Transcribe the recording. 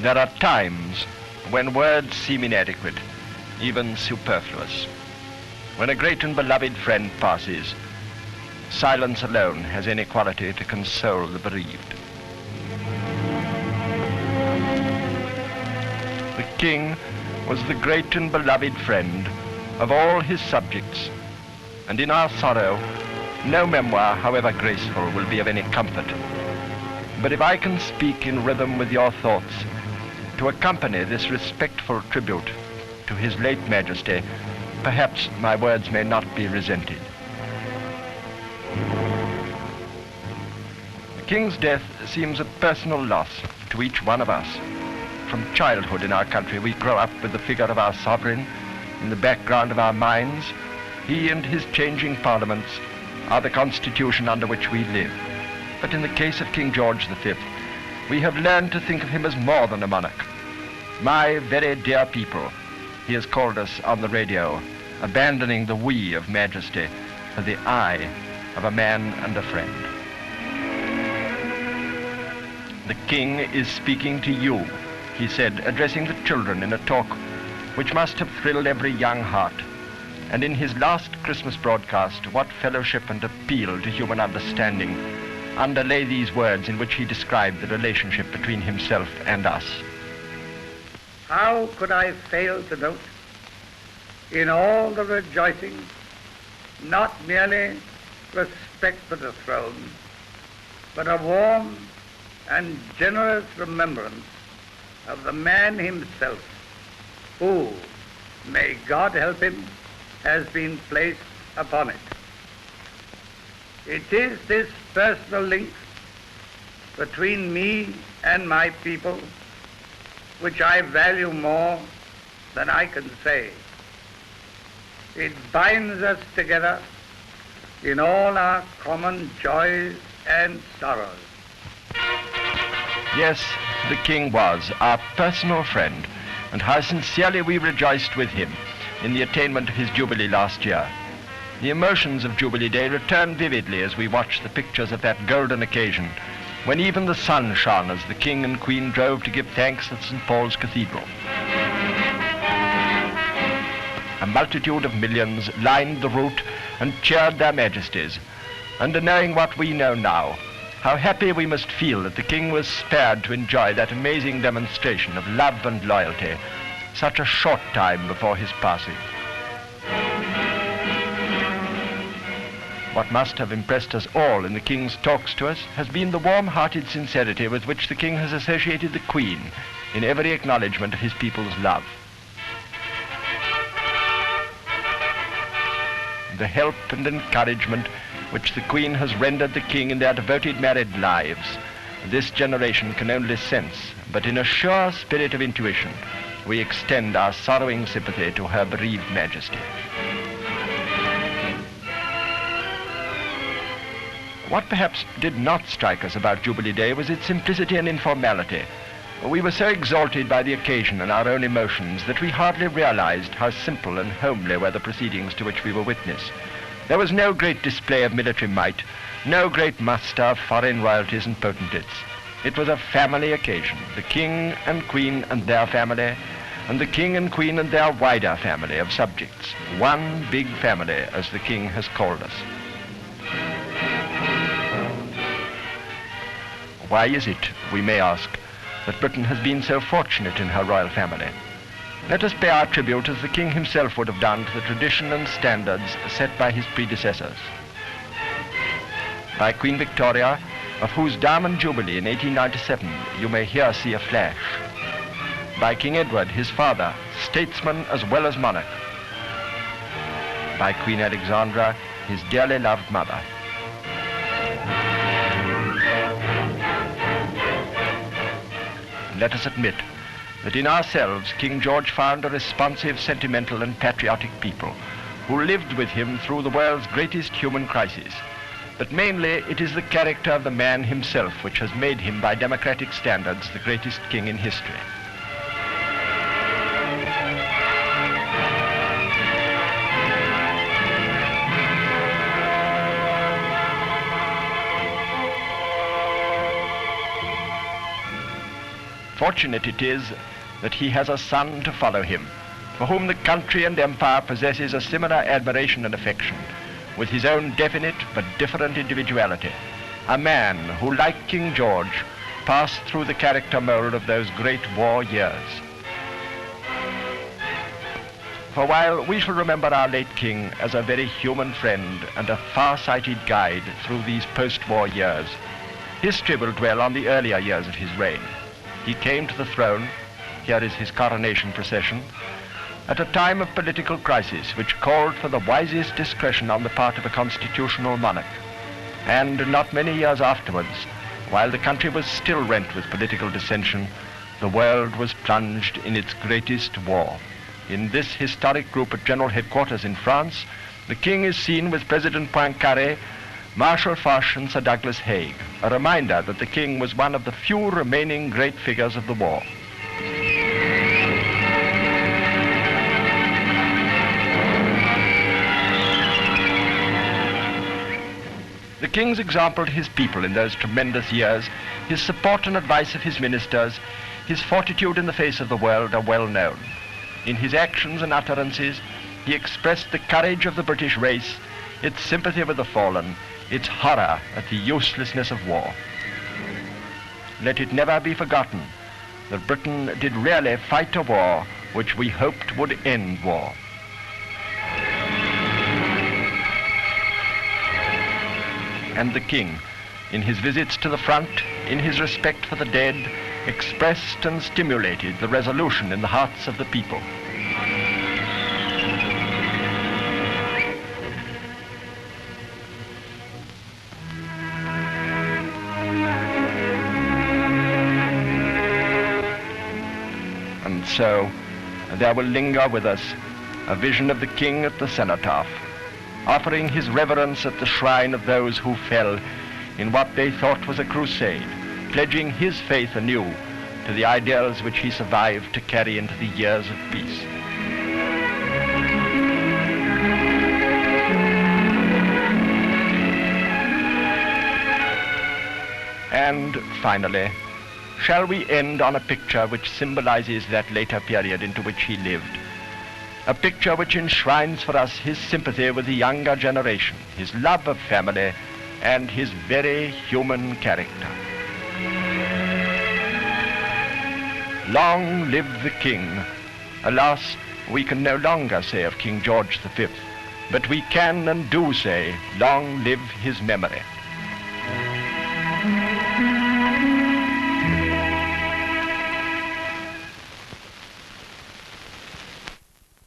There are times when words seem inadequate, even superfluous. When a great and beloved friend passes, silence alone has any quality to console the bereaved. The king was the great and beloved friend of all his subjects, and in our sorrow, no memoir, however graceful, will be of any comfort. But if I can speak in rhythm with your thoughts, to accompany this respectful tribute to His late Majesty, perhaps my words may not be resented. The King's death seems a personal loss to each one of us. From childhood in our country, we grow up with the figure of our sovereign in the background of our minds. He and his changing parliaments are the constitution under which we live. But in the case of King George V, we have learned to think of him as more than a monarch. My very dear people, he has called us on the radio, abandoning the we of majesty for the I of a man and a friend. The king is speaking to you, he said, addressing the children in a talk which must have thrilled every young heart. And in his last Christmas broadcast, what fellowship and appeal to human understanding underlay these words in which he described the relationship between himself and us. How could I fail to note in all the rejoicing not merely respect for the throne, but a warm and generous remembrance of the man himself who, may God help him, has been placed upon it. It is this personal link between me and my people which I value more than I can say. It binds us together in all our common joys and sorrows. Yes, the king was our personal friend, and how sincerely we rejoiced with him in the attainment of his jubilee last year. The emotions of Jubilee Day return vividly as we watch the pictures of that golden occasion, when even the sun shone as the king and queen drove to give thanks at St. Paul's Cathedral. A multitude of millions lined the route and cheered their majesties, and knowing what we know now, how happy we must feel that the king was spared to enjoy that amazing demonstration of love and loyalty such a short time before his passing. What must have impressed us all in the king's talks to us has been the warm-hearted sincerity with which the king has associated the queen in every acknowledgement of his people's love. The help and encouragement which the queen has rendered the king in their devoted married lives, this generation can only sense, but in a sure spirit of intuition, we extend our sorrowing sympathy to her bereaved majesty. What perhaps did not strike us about Jubilee Day was its simplicity and informality. We were so exalted by the occasion and our own emotions that we hardly realized how simple and homely were the proceedings to which we were witness. There was no great display of military might, no great muster of foreign royalties and potentates. It was a family occasion, the king and queen and their family, and the king and queen and their wider family of subjects. One big family, as the king has called us. Why is it, we may ask, that Britain has been so fortunate in her royal family? Let us pay our tribute as the king himself would have done to the tradition and standards set by his predecessors. By Queen Victoria, of whose Diamond Jubilee in 1897 you may here see a flash. By King Edward, his father, statesman as well as monarch. By Queen Alexandra, his dearly loved mother. Let us admit that in ourselves King George found a responsive, sentimental and patriotic people who lived with him through the world's greatest human crisis. But mainly it is the character of the man himself which has made him, by democratic standards, the greatest king in history. Fortunate it is that he has a son to follow him, for whom the country and empire possesses a similar admiration and affection, with his own definite but different individuality. A man who, like King George, passed through the character mold of those great war years. For while we shall remember our late king as a very human friend and a far-sighted guide through these post-war years, history will dwell on the earlier years of his reign. He came to the throne, here is his coronation procession, at a time of political crisis which called for the wisest discretion on the part of a constitutional monarch. And not many years afterwards, while the country was still rent with political dissension, the world was plunged in its greatest war. In this historic group at General Headquarters in France, the king is seen with President Poincaré, Marshal Foch and Sir Douglas Haig, a reminder that the king was one of the few remaining great figures of the war. The king's example to his people in those tremendous years, his support and advice of his ministers, his fortitude in the face of the world are well known. In his actions and utterances, he expressed the courage of the British race, its sympathy with the fallen, its horror at the uselessness of war. Let it never be forgotten that Britain did really fight a war which we hoped would end war. And the king, in his visits to the front, in his respect for the dead, expressed and stimulated the resolution in the hearts of the people. And so there will linger with us a vision of the king at the cenotaph, offering his reverence at the shrine of those who fell in what they thought was a crusade, pledging his faith anew to the ideals which he survived to carry into the years of peace. And finally, shall we end on a picture which symbolizes that later period into which he lived? A picture which enshrines for us his sympathy with the younger generation, his love of family, and his very human character. Long live the king. Alas, we can no longer say of King George V, but we can and do say, long live his memory.